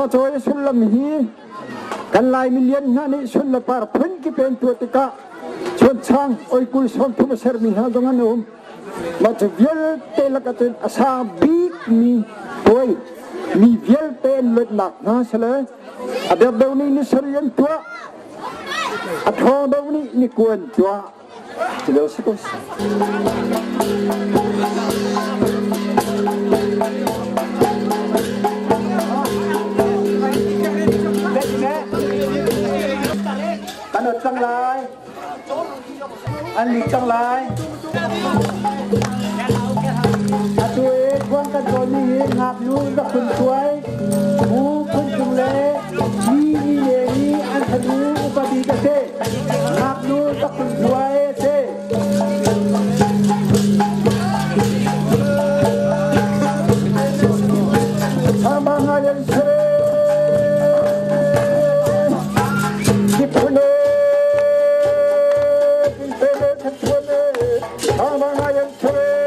cho chơi xuân làm hi cần lại million na ni xuân là par phun ki pen tu tika xuân sang oi kul son thu ser min ha dongan um mà chỉ viết tên là cái tên asa big mi boy mi viết tên lật nặng ha sẽ là ada đâu ni serian tua atho đâu ni kuan tua chỉ đâu sẽ có anh ở trong lại anh đi trong lại tôi quan tâm rồi ni ngap luôn đã phân tuổi mu phân chung lệ ni ni anh thân nu upadi cái thế ngap luôn đã phân tuổi thế sama ngayon se dipune dipene thapune sama ngayon se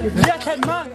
Lihat kan mang,